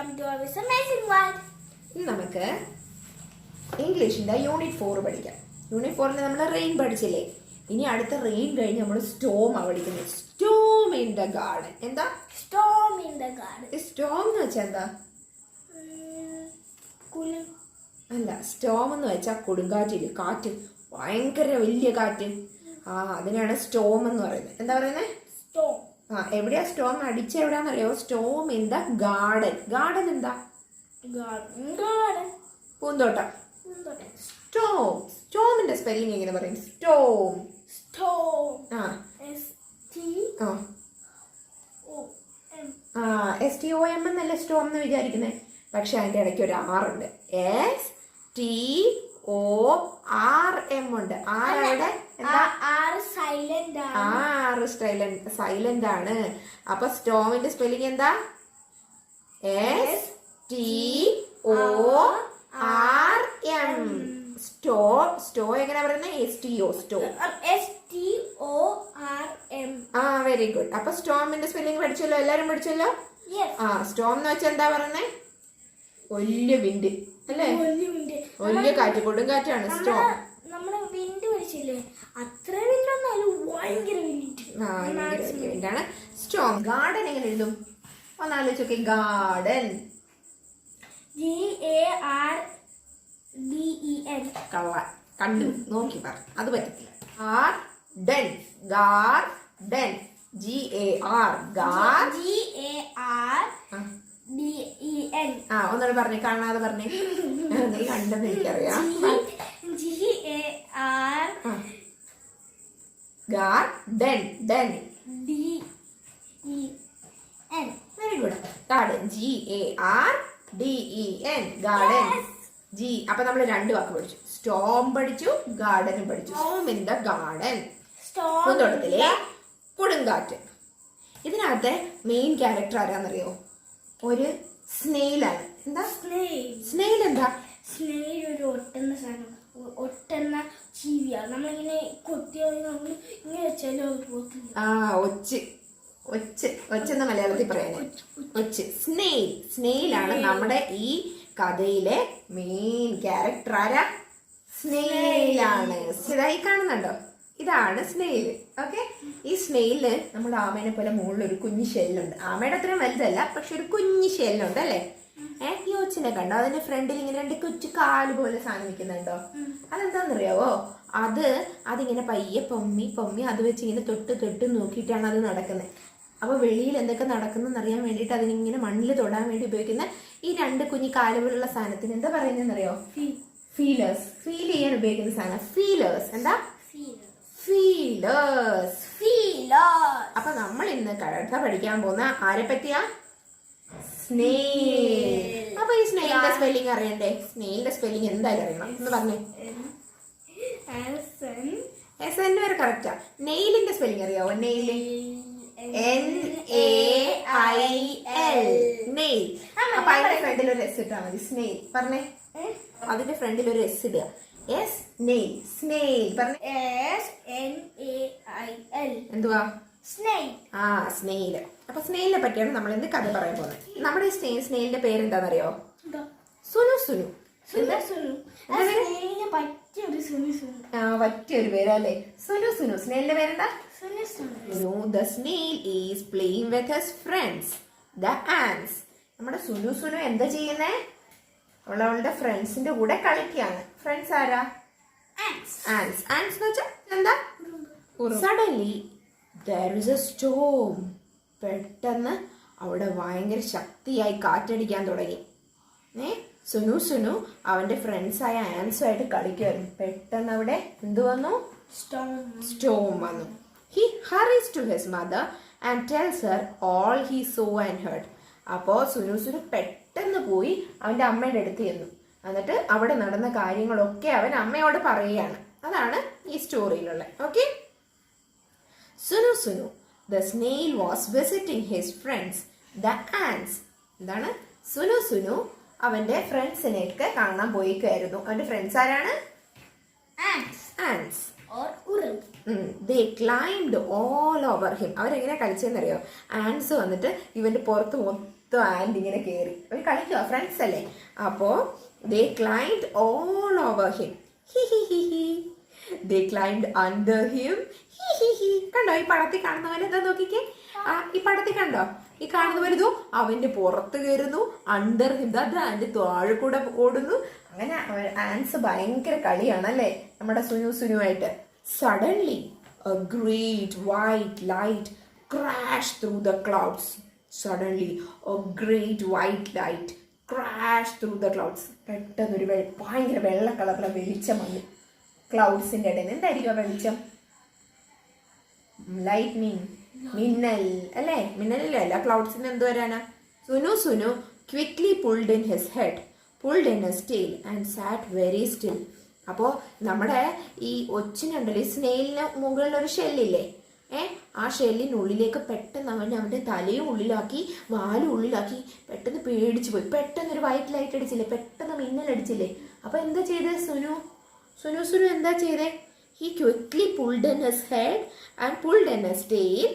welcome to our amazing world. ഇന്ന് നമുക്ക് ഇംഗ്ലീഷിന്റെ unit 4 പഠിക്കാം. യൂണിറ്റ് 4 നമ്മൾ റെയിൻ പഠിച്ചില്ലേ? ഇനി അടുത്ത റെയിൻ കഴിഞ്ഞ് നമ്മൾ സ്റ്റോം പഠിക്കുന്നത്. Storm in the garden. എന്താ Storm in the garden? Storm എന്ന് വെച്ചാൽ എന്താ? അല്ല, സ്റ്റോം എന്ന് വെച്ചാൽ കൊടുങ്കാറ്റില്, കാറ്റ്, ഭയങ്കര വലിയ കാറ്റ്. അതിനാണ് സ്റ്റോം എന്ന് പറയുന്നത്. എന്താ പറയുന്നത്? Storm. എവിടെയാ സ്റ്റോം അടിച്ച എവിടെയാണെന്നറിയോ? Storm in the garden. Garden എന്താ? Garden. പൂന്തോട്ടം. സ്റ്റോം. സ്റ്റോമിന്റെ സ്പെല്ലിംഗ് എങ്ങനെ പറയും? സ്റ്റോം. Storm. STOM. STOM എന്നല്ല സ്റ്റോം എന്ന് വിചാരിക്കുന്നത്. പക്ഷെ അതിന്റെ ഇടയ്ക്ക് ഒരു ആറുണ്ട്. STORM ഉണ്ട്. ആറവിടെ സൈലന്റ് ആണ്. അപ്പൊ സ്റ്റോമിന്റെ സ്പെല്ലിംഗ് എന്താ? STORM. സ്റ്റോ എങ്ങനെ പറയുന്നത്? STO. STORM. Very good. അപ്പൊ സ്റ്റോമിന്റെ സ്പെല്ലിംഗ് പഠിച്ചല്ലോ, എല്ലാരും പഠിച്ചല്ലോ. സ്റ്റോം എന്ന് വെച്ചാൽ എന്താ പറയുന്നത്? വലിയ വിൻഡ് അല്ലേ? വലിയ കാറ്റ്, കൊടുങ്കാറ്റാണ് സ്റ്റോം. നമ്മള് വിൻഡ് പഠിച്ചില്ലേ? അത്ര വിൻഡൊന്നും ഭയങ്കര വിൻഡാണ് സ്റ്റോം. ഗാർഡൻ എങ്ങനെ എഴുതും? ഒന്നാലോചിച്ചോക്കെ. ഗാർഡൻ. GARDEN. കള്ള കണ്ടു നോക്കി പറ, അത് പറ്റത്തില്ല. ഗാർഡൻ. ഗാർഡൻ. GAR. GARDEN. ഒന്നുകൂടെ പറഞ്ഞേ, കാണാതെ പറഞ്ഞേ. നീ കണ്ടെന്ന് എനിക്കറിയാം. Garden. Den. Very good. Garden. GARDEN. Garden. അപ്പൊ നമ്മൾ രണ്ട് വാക്ക് പഠിച്ചു. സ്റ്റോം പഠിച്ചു, ഗാർഡനും പഠിച്ചു. Storm in the garden. പൂന്തോട്ടത്തിലെ കൊടുങ്കാറ്റ്. ഇതിനകത്തെ മെയിൻ ക്യാരക്ടർ ആരാന്നറിയോ? ഒരു സ്നെയിലാണ്. എന്താ സ്നെയിൽ? എന്താ സ്നെയിൽ? ഒരു ഒട്ടുന്ന സാധനം, ഒട്ടുന്ന ജീവിയാണ്. നമ്മളിങ്ങനെ കൊത്തിയാൽ ഇങ്ങനെ വെച്ചാലോ ഒച്ചെന്ന് മലയാളത്തിൽ പറയാന് ഒച്ച്. സ്നെയിലാണ് നമ്മുടെ ഈ കഥയിലെ മെയിൻ ക്യാരക്ടർ. ആരാ? സ്നെയിലാണ്. ഇതായി കാണുന്നുണ്ടോ? ഇതാണ് സ്നെയിൽ. ഓക്കെ. ഈ സ്നെയില് നമ്മുടെ ആമേനെ പോലെ മുകളിൽ ഒരു കുഞ്ഞു ഷെല്ലുണ്ട്. ആമയുടെ അത്രയും വലുതല്ല, പക്ഷെ ഒരു കുഞ്ഞു ഷെല്ലുണ്ട് അല്ലേ? ഈ ഒച്ചിനെ കണ്ടോ? അതിന്റെ ഫ്രണ്ടിൽ ഇങ്ങനെ രണ്ട് കൊച്ചു കാല് പോലെ സാധനം നിൽക്കുന്നുണ്ടോ? അതെന്താന്നറിയാവോ? അതിങ്ങനെ പയ്യെ പൊമ്മി അത് വെച്ച് ഇങ്ങനെ തൊട്ട് നോക്കിയിട്ടാണ് അത് നടക്കുന്നത്. അപ്പൊ വെളിയിൽ എന്തൊക്കെ നടക്കുന്നതെന്ന് അറിയാൻ വേണ്ടിയിട്ട് അതിനിങ്ങനെ മണ്ണിൽ തൊടാൻ വേണ്ടി ഉപയോഗിക്കുന്ന ഈ രണ്ട് കുഞ്ഞി കാലുകളുള്ള സാധനത്തിന് എന്താ പറയുന്നതെന്നറിയോ? ഫീലേഴ്സ്. ഫീൽ ചെയ്യാൻ ഉപയോഗിക്കുന്ന സാധനം ഫീലേഴ്സ്. എന്താ? ഫീലേഴ്സ്. അപ്പൊ നമ്മൾ ഇന്ന് കഥ പഠിക്കാൻ പോകുന്ന ആരെ പറ്റിയാ? സ്നെയിൽ. അപ്പൊ ഈ സ്നെയിലിന്റെ സ്പെല്ലിംഗ് അറിയണ്ടേ? സ്നെയിലിന്റെ സ്പെല്ലിംഗ് എന്തായാലും അറിയണം. ഒന്ന് പറഞ്ഞേ. SN വരെ കറക്റ്റാ. നെയിലിന്റെ സ്പെല്ലിംഗ് അറിയാവോ? നെയില്. NAIL. നെയിൽ. അപ്പൊ അതിന്റെ ഫ്രണ്ടിൽ ഒരു S ഇട്ടാ മതി. സ്നെയിൽ. പറഞ്ഞേ. അതിന്റെ ഫ്രണ്ടിൽ ഒരു S ഇടുക. സ്നെയിൽ. പറഞ്ഞേ. SNAIL. എന്തുവാ? സ്നെയിൽ. സ്നെയില്. അപ്പൊ സ്നെയിലിനെ പറ്റിയാണ് നമ്മൾ ഇന്ന് കഥ പറയാൻ പോകുന്നത്. നമ്മുടെ സ്നെയിലിന്റെ പേരെന്താണെന്നറിയോ? സുനു. പറ്റിയൊരു പേരല്ലേ? സുനു. സ്നെയിലിന്റെ പേരെന്താ? The snail is playing with his friends, the ants. നമ്മുടെ സുനു എന്താ ചെയ്യുന്നേ? അവളുടെ ഫ്രണ്ട്സിന്റെ കൂടെ കളിക്കുകയാണ്. ഫ്രണ്ട്സ് ആരാ? Ants എന്ന് വെച്ചാൽ എന്താ? Suddenly there is a storm. പെട്ടെന്ന് അവിടെ ഭയങ്കര ശക്തിയായി കാറ്റടിക്കാൻ തുടങ്ങി. സുനു അവന്റെ ഫ്രണ്ട്സായ ആൻസുമായിട്ട് കളിക്കുമായിരുന്നു. പെട്ടെന്ന് അവിടെ എന്ത് വന്നു? സ്റ്റോം വന്നു. He hurries to his mother and tells her all he saw and heard. അപ്പോ സുനു പെട്ടെന്ന് പോയി അവന്റെ അമ്മയുടെ അടുത്ത് ചെന്നു. എന്നിട്ട് അവിടെ നടന്ന കാര്യങ്ങളൊക്കെ അവൻ അമ്മയോട് പറയുകയാണ്. അതാണ് ഈ സ്റ്റോറിയിലുള്ള. Okay. Sunu the snail was visiting his friends, the ants. എന്താണ്? സുനു അവന്റെ ഫ്രണ്ട്സിനെയൊക്കെ കാണാൻ പോയിക്കായിരുന്നു. അവന്റെ ഫ്രണ്ട്സ് ആരാണ്? ants. They climbed all over him. അവരെങ്ങനെ കളിച്ചെന്നറിയോ? ആൻസ് വന്നിട്ട് ഇവന്റെ പുറത്ത് മൊത്തം ആൻഡ് ഇങ്ങനെ കയറി. അവർ കളിക്കുക, ഫ്രണ്ട്സ് അല്ലേ. അപ്പോൾ they climb all over him. They climbed under him. കണ്ടോ ഈ പടത്തിൽ കാണുന്ന പോലെ? എന്താ നോക്കിക്കേ, ഈ പടത്തിൽ കണ്ടോ ഈ കാണുന്ന പോലെ ഇതോ അവന്റെ പുറത്ത് കയറുന്നു, അണ്ടർ ഹിം അത് അതിന്റെ താഴെ കൂടെ ഓടുന്നു. അങ്ങനെ ആൻസ് ഭയങ്കര കളിയാണല്ലേ നമ്മുടെ സുനുവായിട്ട്. Suddenly a great white light crashed through the clouds. Suddenly a great white light crashed through the clouds. പെട്ടെന്നൊരു ഭയങ്കര വെള്ള കളറിലെ വെളിച്ചം വന്നു ക്ലൗഡ്സിന്റെ ഇടയിൽ. എന്തായിരിക്കും ആ വെളിച്ചം? ലൈറ്റ്നിങ്, മിന്നൽ അല്ലേ? മിന്നലല്ലേ അല്ല, ക്ലൗഡ്സിന് എന്ത് വരാനാ? Sunu quickly pulled in his head, pulled in his tail and sat very still. അപ്പോൾ നമ്മുടെ ഈ ഒച്ചിനുണ്ടല്ലോ, ഈ സ്നെയിലിന് മുകളിലൊരു ഷെല്ലില്ലേ, ആ ഷെല്ലിനുള്ളിലേക്ക് പെട്ടെന്ന് അവൻ്റെ തലയും ഉള്ളിലാക്കി വാലും ഉള്ളിലാക്കി പെട്ടെന്ന് പേടിച്ചു പോയി. പെട്ടെന്ന് ഒരു വൈറ്റ് ലൈറ്റ് അടിച്ചില്ലേ, പെട്ടെന്ന് മിന്നലടിച്ചില്ലേ. അപ്പോൾ എന്താ ചെയ്തേ സുനു എന്താ ചെയ്തേ? He quickly pulled in his head and pulled in his tail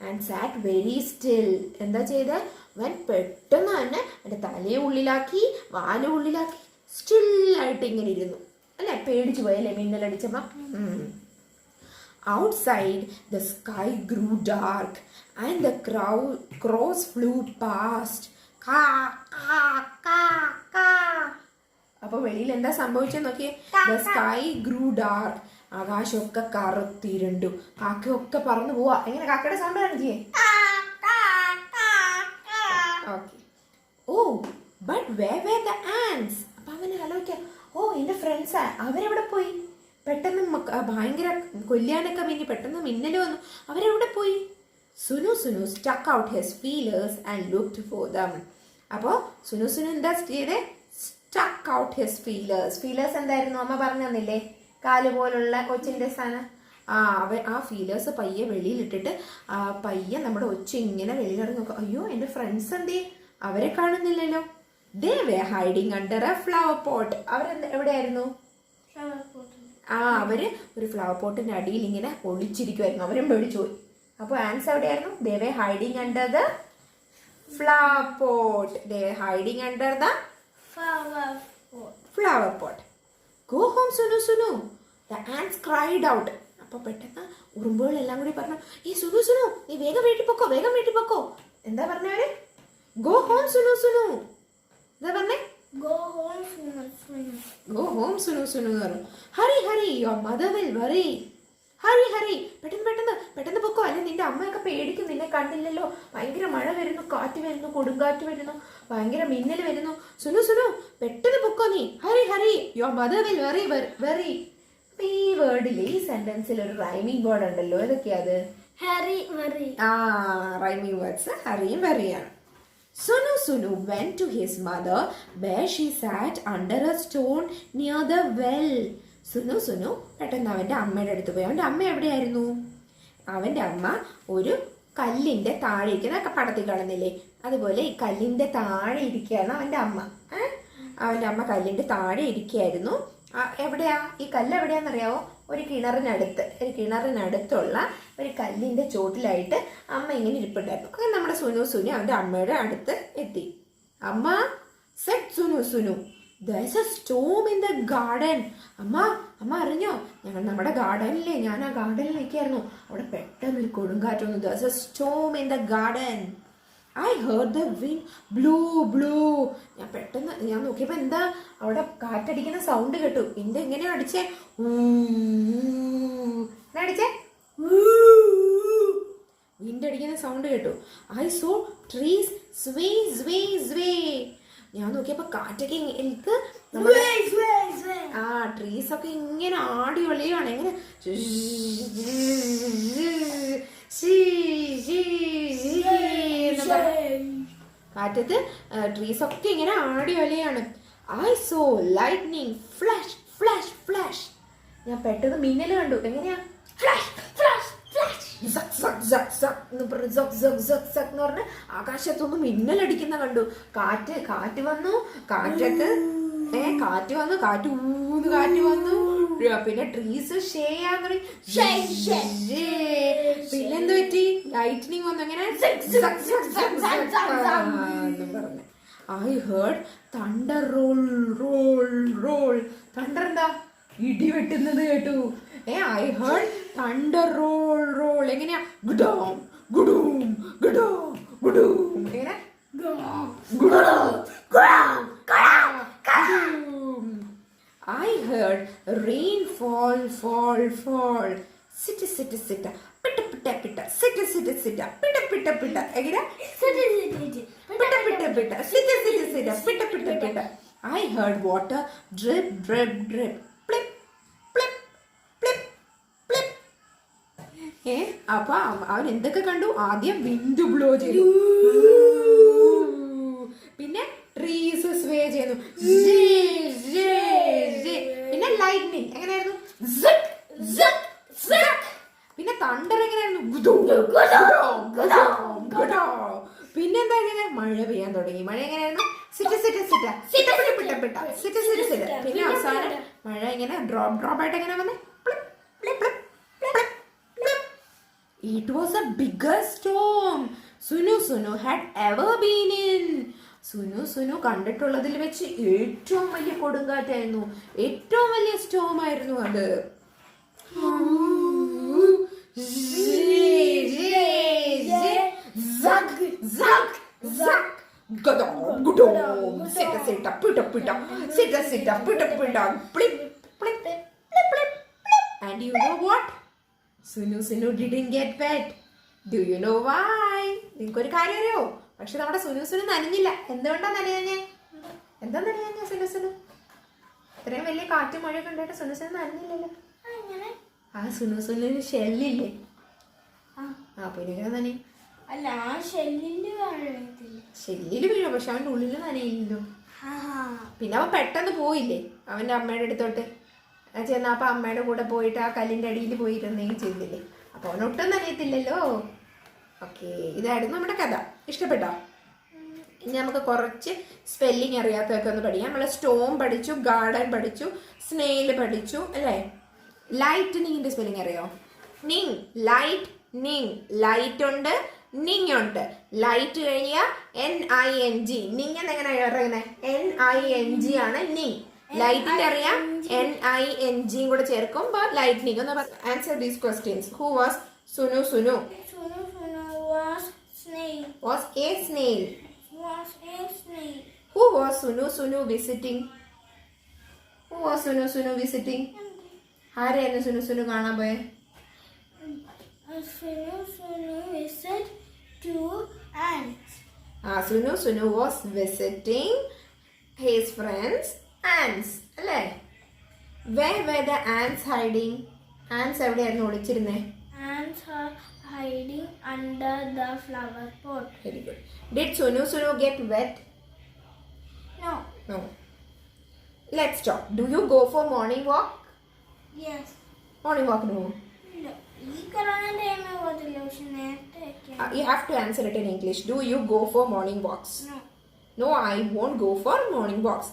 and sat very still. എന്താ ചെയ്തേ? അവൻ പെട്ടെന്ന് തന്നെ അവൻ്റെ തലയും ഉള്ളിലാക്കി വാലും ഉള്ളിലാക്കി സ്റ്റില്ലായിട്ട് ഇങ്ങനെ ഇരുന്നു അല്ലേ. പേടിച്ചു പോയല്ലേ മിന്നലടിച്ചപ്പോ. Outside the sky grew dark and the crows flew past. അപ്പൊ വെളിയിൽ എന്താ സംഭവിച്ചെന്ന് നോക്കിയേ. The sky grew dark. ആകാശമൊക്കെ കറുത്തിരുണ്ടു, കാക്കയൊക്കെ പറന്നു പോവാ. എങ്ങനെ കാക്കയുടെ സൗണ്ട് കാണിച്ചേ? Okay. Oh but where were the ants? അപ്പൊ അവന് ആലോചിക്കാം, ഓ എന്റെ ഫ്രണ്ട്സാ, അവരെവിടെ പോയി? പെട്ടെന്ന് ഭയങ്കര കൊല്ലാനൊക്കെ വേണ്ടി പെട്ടെന്ന് മിന്നല് വന്നു, അവരെവിടെ പോയി? Sunu stuck out his feelers and looked for them. അപ്പോൾ സുനു എന്താ ചെയ്തേ? stuck out his feelers. എന്തായിരുന്നു അമ്മ പറഞ്ഞു തന്നില്ലേ? കാല് പോലുള്ള കൊച്ചിന്റെ സ്ഥാനം. ആ ഫീലേഴ്സ് പയ്യെ വെളിയിലിട്ടിട്ട് പയ്യെ നമ്മുടെ ഒച്ച ഇങ്ങനെ വെളിയിലിറങ്ങി നോക്കാം. അയ്യോ എന്റെ ഫ്രണ്ട്സ് എന്തേ? അവരെ കാണുന്നില്ലല്ലോ. They were hiding under a flower pot. എവിടെയായിരുന്നു? അവര് ഒരു ഫ്ലവർ പോട്ടിന്റെ അടിയിൽ ഇങ്ങനെ ഒളിച്ചിരിക്കുമായിരുന്നു. അവരും പേടിച്ചു പോയി. അപ്പോൾ ആൻസ് എവിടെയായിരുന്നു? They were hiding under the flower pot. They were hiding under the flower pot. Go home Sunu. The ants cried out. അപ്പൊ പെട്ടെന്ന് ഉറുമ്പുകളെല്ലാം കൂടി പറഞ്ഞു, ഈ സുനു നീ വേഗം വീട്ടിൽ പൊക്കോ. എന്താ പറഞ്ഞവര്? Go home Sunu. എന്താ പറഞ്ഞേ? Go home Sunu പറഞ്ഞു. Hurry, your mother will worry. Hurry, പെട്ടെന്ന് പൊക്കോ, അല്ലെ നിന്റെ അമ്മയൊക്കെ പേടിക്കും, നിന്നെ കണ്ടില്ലല്ലോ. ഭയങ്കര മഴ വരുന്നു, കാറ്റ് വരുന്നു, കൊടുങ്കാറ്റ് വരുന്നു, ഭയങ്കര മിന്നൽ വരുന്നു. സുനു പെട്ടെന്ന് പൊക്കോ നീ. Hurry, your mother will worry. ഈ വേർഡിൽ, ഈ സെന്റൻസിൽ ഒരു റൈമിംഗ് വേർഡ് ഉണ്ടല്ലോ. ഏതൊക്കെയാ അത്? റൈമിംഗ് വേർഡ്സ് ഹറിയും വെറിയാണ്. Sunu went to his mother where she sat under a stone near the well. Sunu പെട്ടെന്ന് അവൻ്റെ അമ്മയുടെ അടുത്ത് പോയി. അവൻ്റെ അമ്മ എവിടെയായിരുന്നു? അവൻ്റെ അമ്മ ഒരു കല്ലിൻ്റെ താഴെ ഇരിക്കുന്ന പടത്തിൽ കാണുന്നില്ലേ, അതുപോലെ ഈ കല്ലിൻ്റെ താഴെ ഇരിക്കുകയാണ് അവൻ്റെ അമ്മ. അവൻ്റെ അമ്മ കല്ലിൻ്റെ താഴെ ഇരിക്കുകയായിരുന്നു. എവിടെയാ ഈ കല്ല്? എവിടെയാണെന്നറിയാവോ? ഒരു കിണറിനടുത്തുള്ള ഒരു കല്ലിൻ്റെ ചോട്ടിലായിട്ട് അമ്മ ഇങ്ങനെ ഇരിപ്പുണ്ടായിരുന്നു. അങ്ങനെ നമ്മുടെ സുനു അവൻ്റെ അമ്മയുടെ അടുത്ത് എത്തി. അമ്മ സെഡ് സുനു there's a storm in the garden. അമ്മ അറിഞ്ഞോ? നമ്മുടെ ഗാർഡനില്ലേ, ഞാൻ ആ ഗാർഡനിൽ നിൽക്കായിരുന്നു. അവിടെ പെട്ടെന്ന് ഒരു കൊടുങ്കാറ്റ് വന്നു. there's a storm in the garden. I heard the wind blow. ഞാൻ നോക്കിയപ്പോൾ എന്താ അവിടെ കാറ്റടിക്കുന്ന സൗണ്ട് കേട്ടു. വിൻഡ് എങ്ങനെയാ അടിച്ചേ? വിൻഡ് അടിക്കുന്ന സൗണ്ട് കേട്ടു. I saw trees sway. ഞാൻ നോക്കിയപ്പോൾ കാറ്റൊക്കെ ട്രീസ് ഒക്കെ ഇങ്ങനെ ആടി ഒളിയാണ്. എങ്ങനെ? കാറ്റത്ത് ട്രീസ് ഒക്കെ ഇങ്ങനെ ആടി ഒലയാണ്. I saw lightning flash. ഞാൻ പെട്ടെന്ന് മിന്നൽ കണ്ടു. എങ്ങനെയാ? ഫ്ലാഷ് എന്ന് പറഞ്ഞ് ആകാശത്തൊന്നും മിന്നലടിക്കുന്ന കണ്ടു. കാറ്റ് വന്നു. കാറ്റ് വന്നു. പിന്നെ ട്രീസ് ഷേയാന്ന് പറയും. Shake, shake. പിന്നെന്ത് പറ്റി? ലൈറ്റ്നിങ് വന്നു. അങ്ങനെ പറഞ്ഞു. I heard thunder roll roll roll. Thunder എന്താ? ഇടി വെട്ടുന്നത് കേട്ടു. I heard thunder roll roll. എങ്ങനെയാ? ഗുഡോം ഗുഡൂം ഗുഡോം ഗുഡൂം. എങ്ങനെ? I heard rain fall, fall, fall. Sit, sit, sit. Pitta, pitta, pitta. Sit, sit, sit. Pitta, pitta, pitta. Again? Pitta, pitta, pitta. Sit, sit, sit. Pitta, pitta, pitta. I heard water drip, drip, drip. Plip, plip, plip, plip. അപ്പൊ അവൻ എന്തൊക്കെ കണ്ടു? ആദ്യം wind blow ചെയ്തു, പിന്നെ trees സ്വേ ചെയ്യുന്നു, പിന്നെ lightning എങ്ങനെയായിരുന്നു? പിന്നെ തണ്ടർ എങ്ങനെയായിരുന്നു? പിന്നെ എന്താ ഇങ്ങനെ? മഴ പെയ്യാൻ തുടങ്ങി. മഴ എങ്ങനെയായിരുന്നു? സിറ്റ് സിറ്റ് സിറ്റ് സിറ്റ് പിട്ട പിട്ട സിറ്റ് സിറ്റ് സിറ്റ്. പിന്നെ അവസാനം മഴ ഇങ്ങനെ ഡ്രോപ്പ് ഡ്രോപ്പ് ആയിട്ട് എങ്ങനെ വന്നേ? It was the biggest storm Sunu had ever been in. Sunu കണ്ടിട്ടുള്ളതിൽ വെച്ച് ഏറ്റവും വലിയ കൊടുങ്കാറ്റായിരുന്നു, ഏറ്റവും വലിയ സ്റ്റോം ആയിരുന്നു അത്. And you know what? Sunu didn't get wet. Do you know why? നിങ്ങൾക്കൊരു കാര്യം അറിയോ? പക്ഷെ നമ്മുടെ സുനു നനഞ്ഞില്ല. എന്തുകൊണ്ടാ നനയാഞ്ഞേ? എന്താ നനയാഞ്ഞ സുനു? ഇത്രയും വലിയ കാറ്റും മഴയൊക്കെ ഉണ്ടായിട്ട് സുനു നനഞ്ഞില്ലല്ലോ. ആ സുനുവിന് ഷെല്ലില്ലേ? പിന്നെ നനയും. അല്ല, ആ ഷെല്ലില് വീഴും, പക്ഷെ അവൻ്റെ ഉള്ളിൽ നനയില്ലല്ലോ. പിന്നെ അവൻ പെട്ടെന്ന് പോയില്ലേ അവൻ്റെ അമ്മയുടെ അടുത്തോട്ട് ചെന്നാ. അപ്പൊ അമ്മയുടെ കൂടെ പോയിട്ട് ആ കല്ലിന്റെ അടിയിൽ പോയിരുന്നെങ്കിൽ ചെയ്തില്ലേ, അപ്പൊ അവനൊട്ടും നനയത്തില്ലല്ലോ. ഓക്കെ, ഇതായിരുന്നു നമ്മുടെ കഥ. ഇഷ്ടപ്പെട്ടോ? ഇനി നമുക്ക് കുറച്ച് സ്പെല്ലിങ് അറിയാത്തതൊക്കെ ഒന്ന് പഠിക്കാം. നമ്മൾ സ്റ്റോം പഠിച്ചു, ഗാർഡൻ പഠിച്ചു, സ്നെയിൽ പഠിച്ചു അല്ലേ. ലൈറ്റ്നിങ്ങിന്റെ സ്പെല്ലിംഗ് അറിയോ? നിങ്, ലൈറ്റ് നിങ്. ലൈറ്റ് ഉണ്ട്, നിങ് ഉണ്ട്. ലൈറ്റ് കഴിഞ്ഞാൽ NING. നിങ് എന്നെങ്ങനെ പറയുന്നത്? NING ആണ് നിങ്. ലൈറ്റിന്റെ അറിയാം, NING കൂടെ ചേർക്കുമ്പോ ലൈറ്റ്നിങ്. ഒന്ന് answer these questions. Who was Sunu? Was a snail. Who was Sunu visiting? ആരെയായിരുന്നു സുനു കാണാൻ പോയെ? Sunu visit two ants. Sunu was visiting his friends ants. അല്ലേ? Where were the ants hiding? Ants എവിടെയായിരുന്നു ഒളിച്ചിരുന്നേ? Ants are hiding under the flower pot. Very good. Did Sunu get wet? No. Let's talk. Do you go for morning walk? Yes. Morning walk no. ഈ corona time പോകത്തില്ല, പക്ഷെ നേരത്തെ You have to answer it in English. Do you go for morning walks? No, I won't go for morning walks.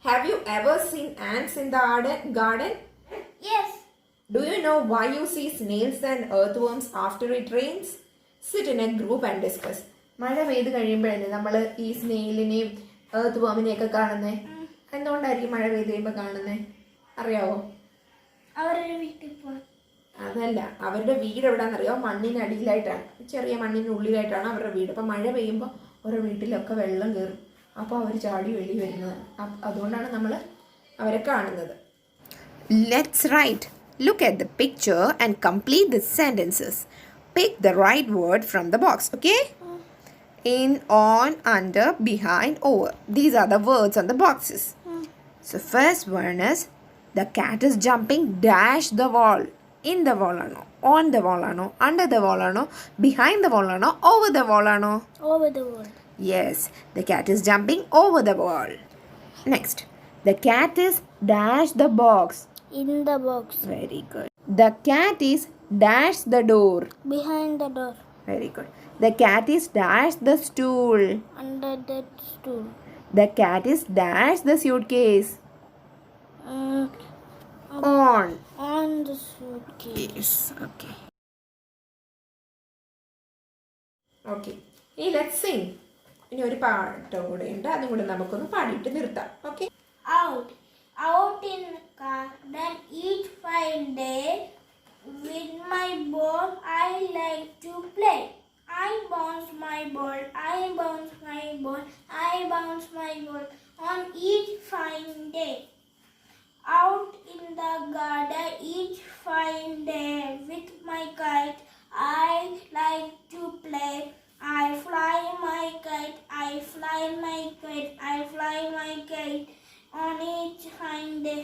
Have you ever seen ants in the garden? Yes. Do you know why you see snails and earthworms after it rains? Sit in a group and discuss. മഴ പെയ്ത് കഴിയുമ്പോഴല്ലേ നമ്മൾ ഈ സ്നെയിലിനെയും earth വർമിനെയൊക്കെ കാണുന്നേ? എന്തുകൊണ്ടായിരിക്കും മഴ പെയ്ത് കഴിയുമ്പോൾ കാണുന്നേ? അറിയാവോ? അവരുടെ വീട്ടിൽ പോയി. അതല്ല, അവരുടെ വീട് എവിടാന്നറിയോ? മണ്ണിനടിയിലായിട്ടാണ്, ചെറിയ മണ്ണിനുള്ളിലായിട്ടാണ് അവരുടെ വീട്. അപ്പം മഴ പെയ്യുമ്പോൾ അവരുടെ വീട്ടിലൊക്കെ വെള്ളം കയറും. അപ്പോൾ അവർ ചാടി വെളി വരുന്നത്. അതുകൊണ്ടാണ് നമ്മൾ അവരെ കാണുന്നത്. Let's write. Look at the picture and complete the sentences. Pick the right word from the box, okay? In, on, under, behind, over. These are the words on the boxes. So first one is, the cat is jumping dash the wall. In the wall ആണോ, on the wall ആണോ, under the wall ആണോ, behind the wall ആണോ, over the wall ആണോ? Over the wall. Yes, the cat is jumping over the wall. Next, the cat is dash the box. In the box. Very good. The cat is dash the door. Behind the door. Very good. The cat is dash the stool. Under the stool. The cat is dash the suitcase. on the suitcase. okay okay hey let's sing ഇനി ഒരു പാട്ട് കൂടെ ഉണ്ട് അതും കൂടെ നമുക്കൊന്ന് പാടിയിട്ട് നിർത്താം okay Out in the garden each fine day, with my ball I like to play. I bounce my ball, I bounce my ball, I bounce my ball on each fine day. Out in the garden each fine day, with my kite I like to play. I fly my kite, I fly my kite, I fly my kite on each fine day.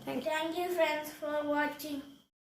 thank you Thank you friends for watching.